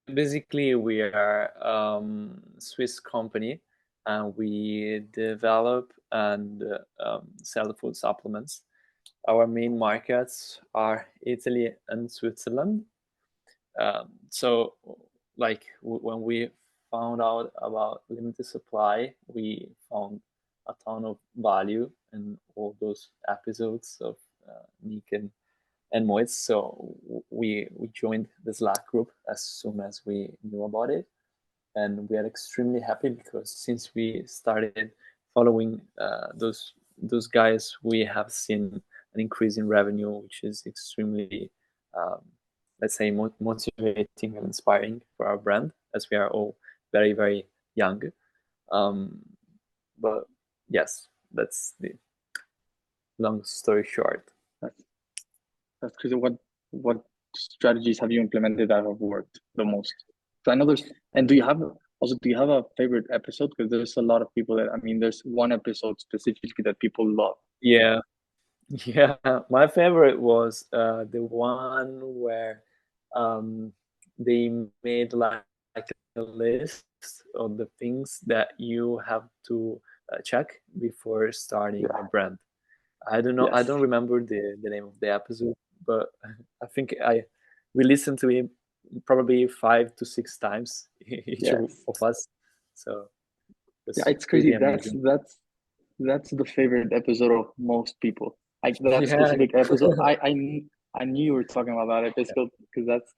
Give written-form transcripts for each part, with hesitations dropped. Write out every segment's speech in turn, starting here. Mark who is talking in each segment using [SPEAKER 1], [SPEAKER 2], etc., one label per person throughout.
[SPEAKER 1] basically we are Swiss company, and we develop and sell food supplements. Our main markets are Italy and Switzerland. So, like when we found out about limited supply, we found a ton of value in all those episodes of Nick and Moitz. So we joined the Slack group as soon as we knew about it, and we are extremely happy because since we started following those guys, we have seen an increase in revenue, which is extremely, um, let's say, motivating and inspiring for our brand, as we are all very, very young. Um, but yes, that's the long story short.
[SPEAKER 2] That's that's crazy. What strategies have you implemented that have worked the most? So I know there's, and do you have a favorite episode? Because there's a lot of people that, I mean, there's one episode specifically that people love.
[SPEAKER 1] Yeah, yeah. My favorite was the one where um, they made like a list of the things that you have to check before starting a
[SPEAKER 2] Yeah.
[SPEAKER 1] brand. I don't know. I
[SPEAKER 2] Yes.
[SPEAKER 1] don't remember the name of the episode, but I think I we listened to it probably 5 to 6 times each
[SPEAKER 2] Yes.
[SPEAKER 1] of us. So
[SPEAKER 2] Yeah,
[SPEAKER 1] it's
[SPEAKER 2] it's crazy.
[SPEAKER 1] pretty
[SPEAKER 2] That's
[SPEAKER 1] amazing.
[SPEAKER 2] that's the favorite episode of most people. Like that
[SPEAKER 1] Yeah,
[SPEAKER 2] specific episode, I knew you were talking about that episode because that's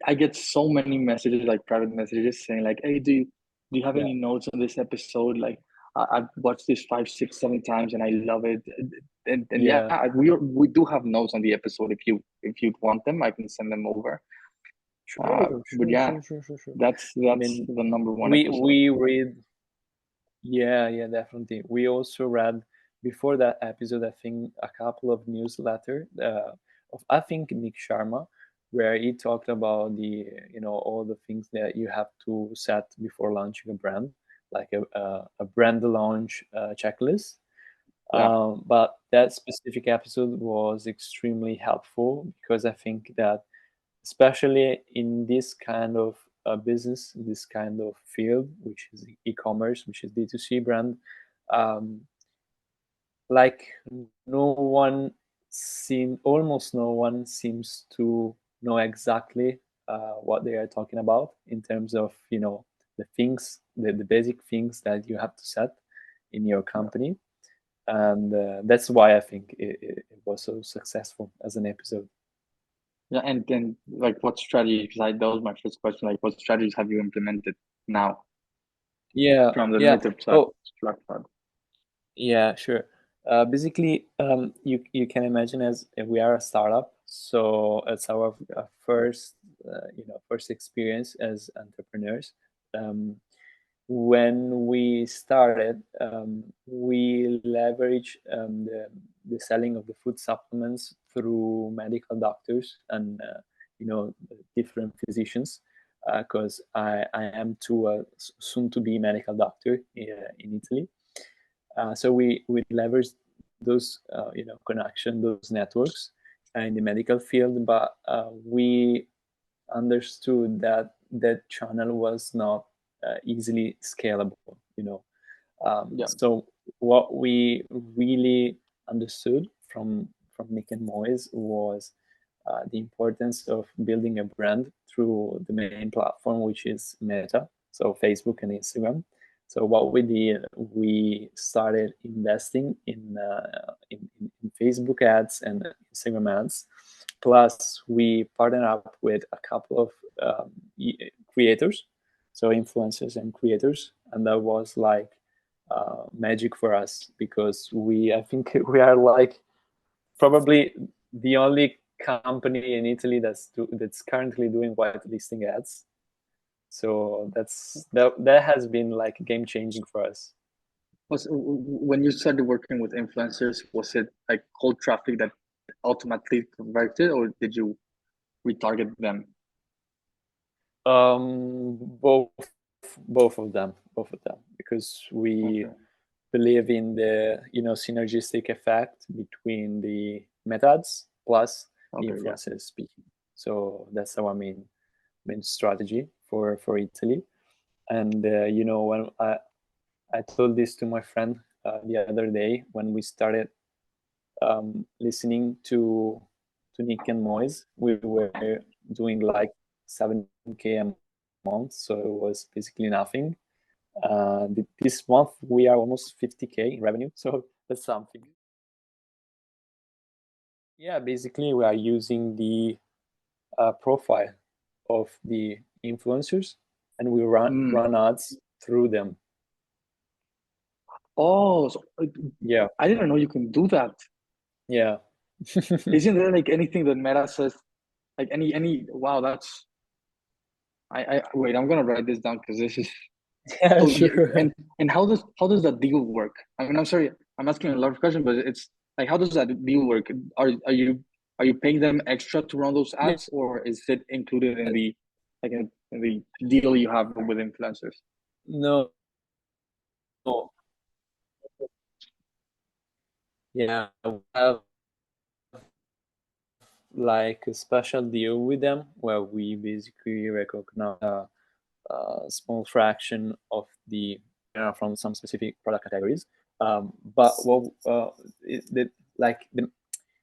[SPEAKER 2] I get so many messages, like private messages, saying like, "Hey, do you have
[SPEAKER 1] yeah,
[SPEAKER 2] any notes on this episode? Like, I've watched this 5, 6, 7 times and I love it." And yeah,
[SPEAKER 1] yeah.
[SPEAKER 2] we do have notes on the episode. If you'd want them, I can send them over.
[SPEAKER 1] Sure,
[SPEAKER 2] But
[SPEAKER 1] sure,
[SPEAKER 2] yeah,
[SPEAKER 1] sure, sure, sure, sure. I
[SPEAKER 2] that's
[SPEAKER 1] mean,
[SPEAKER 2] the number one episode.
[SPEAKER 1] we read. Yeah, yeah, definitely. We also read before that episode, I think, a couple of newsletter of I think Nick Sharma, where he talked about the all the things that you have to set before launching a brand, like a brand launch checklist.
[SPEAKER 2] Yeah,
[SPEAKER 1] But that specific episode was extremely helpful because I think that especially in this kind of business, this kind of field, which is e-commerce, which is D2C brand, um, like almost no one seems to know exactly what they are talking about in terms of the things, the basic things that you have to set in your
[SPEAKER 2] yeah,
[SPEAKER 1] company, and that's why I think it was so successful as an episode.
[SPEAKER 2] yeah. And then like, what strategy? Because that was my first question. Like, what strategies have you implemented now
[SPEAKER 1] Yeah,
[SPEAKER 2] from the
[SPEAKER 1] yeah.
[SPEAKER 2] limited
[SPEAKER 1] Oh,
[SPEAKER 2] Slack pod?
[SPEAKER 1] yeah, sure. Basically, you can imagine as we are a startup, so it's our first first experience as entrepreneurs. Um, when we started, we leverage the selling of the food supplements through medical doctors and different physicians. Because I am too soon to be medical doctor in Italy, so we leverage those connection, those networks in the medical field, but we understood that that channel was not easily scalable.
[SPEAKER 2] Yeah,
[SPEAKER 1] So what we really understood from Nick and Moise was the importance of building a brand through the main platform, which is Meta, so Facebook and Instagram. So what we did, we started investing in Facebook ads and Instagram ads. Plus, we partnered up with a couple of creators, so influencers and creators, and that was like magic for us because I think we are like probably the only company in Italy that's currently doing whitelisting ads. So that has been like game changing for us.
[SPEAKER 2] was when you started working with influencers, was it like cold traffic that automatically converted, or did you retarget them?
[SPEAKER 1] Both both of them, because we
[SPEAKER 2] Okay,
[SPEAKER 1] believe in the synergistic effect between the methods plus the
[SPEAKER 2] okay, yeah.
[SPEAKER 1] influencers speaking. So that's our main main strategy for Italy. And you know, when I told this to my friend the other day when we started listening to Nick and Moise, we were doing like 7K a month, so it was basically nothing. This month we are almost 50K in revenue, so that's something. Yeah, basically we are using the profile of the influencers, and we run ads through them.
[SPEAKER 2] Oh, so,
[SPEAKER 1] Yeah.
[SPEAKER 2] I didn't know you can do that.
[SPEAKER 1] Yeah.
[SPEAKER 2] Isn't there like anything that Meta says, like any? Wow, that's I wait. I'm gonna write this down because this is
[SPEAKER 1] Yeah,
[SPEAKER 2] so.
[SPEAKER 1] sure.
[SPEAKER 2] And how does that deal work? I mean, I'm sorry, I'm asking a lot of questions, but it's like, how does that deal work? Are you paying them extra to run those
[SPEAKER 1] Yeah.
[SPEAKER 2] ads, or is it included in the like in the deal you have with influencers?
[SPEAKER 1] No. No. Yeah, we have like a special deal with them where we basically recognize a small fraction of the from some specific product categories. But what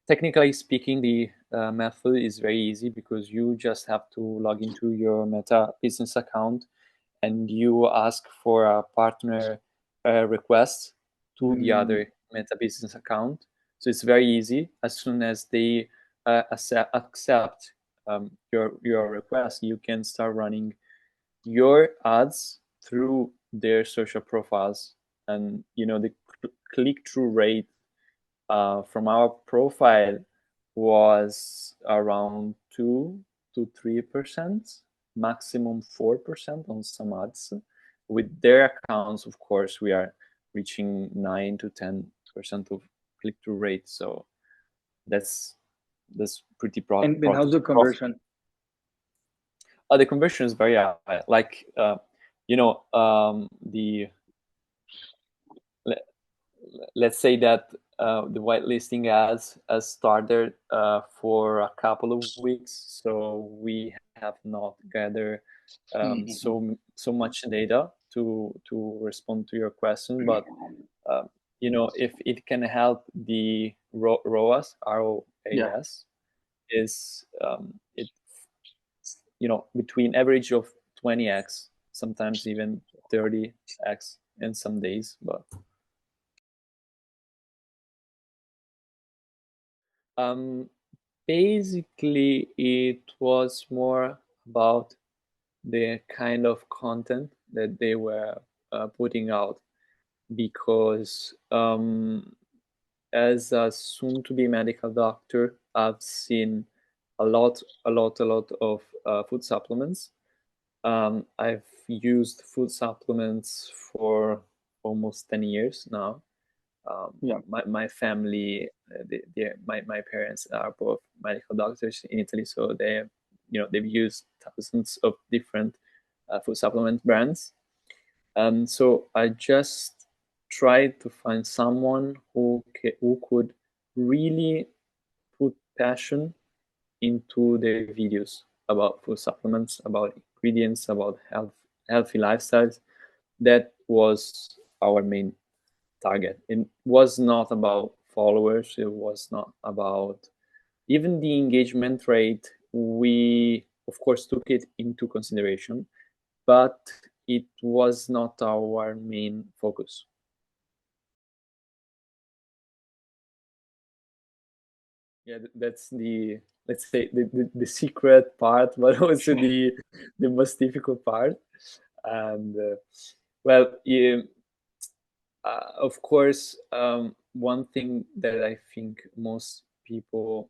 [SPEAKER 1] technically speaking, the method is very easy because you just have to log into your Meta business account and you ask for a partner request to the other Meta business account. So it's very easy. As soon as they accept your request, you can start running your ads through their social profiles, and you know the click-through rate from our profile was around 2 to 3%, maximum 4% on some ads. With their accounts, of course, we are reaching 9 to 10% of click-through rate. So that's pretty
[SPEAKER 2] And then how's the
[SPEAKER 1] profit.
[SPEAKER 2] conversion?
[SPEAKER 1] The conversion is very high. Like the let's say that the whitelisting ads has started for a couple of weeks, so we have not gathered so much data to respond to your question. But if it can help the ROAS,
[SPEAKER 2] Yeah.
[SPEAKER 1] is it between average of 20x, sometimes even 30x in some days. But basically it was more about the kind of content that they were putting out, because as a soon-to-be medical doctor, I've seen a lot of food supplements. I've used food supplements for almost 10 years now.
[SPEAKER 2] Yeah.
[SPEAKER 1] My family, my parents are both medical doctors in Italy, so they've used thousands of different food supplement brands. So I just tried to find someone who could really put passion into their videos about food supplements, about ingredients, about healthy lifestyles. That was our main target. It was not about followers. It was not about even the engagement rate. We, of course, took it into consideration, but it was not our main focus. Yeah, that's the, let's say, the secret part, but also the most difficult part. And well, yeah, of course, one thing that I think most people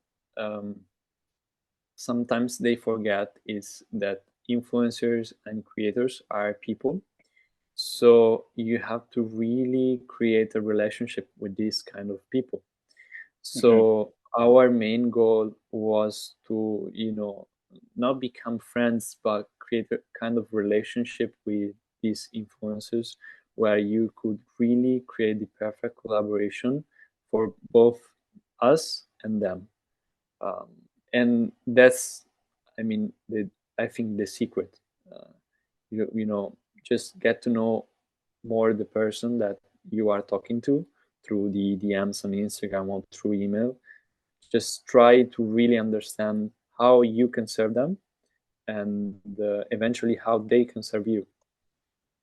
[SPEAKER 1] sometimes they forget is that influencers and creators are people. So you have to really create a relationship with these kind of people. So our main goal was to, not become friends, but create a kind of relationship with these influencers where you could really create the perfect collaboration for both us and them. And that's, I mean, I think, the secret. You know, just get to know more the person that you are talking to through the DMs on Instagram or through email. Just try to really understand how you can serve them, and eventually how they can serve you.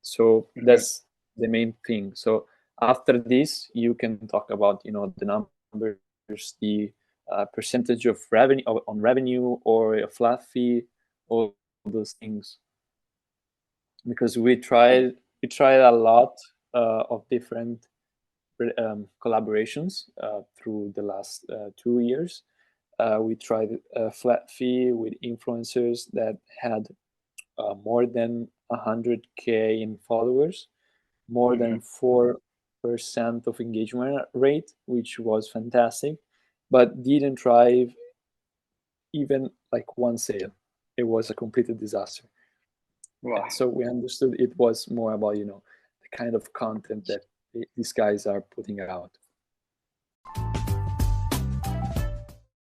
[SPEAKER 1] So that's the main thing. So after this, you can talk about, you know, the numbers, the percentage of revenue on revenue, or a flat fee, all those things. Because we tried a lot of different collaborations through the last 2 years. We tried a flat fee with influencers that had more than 100K in followers, more than 4% of engagement rate, which was fantastic, but didn't drive even like one sale. It was a complete disaster.
[SPEAKER 2] Wow.
[SPEAKER 1] And so we understood it was more about, you know, the kind of content that these guys are putting out.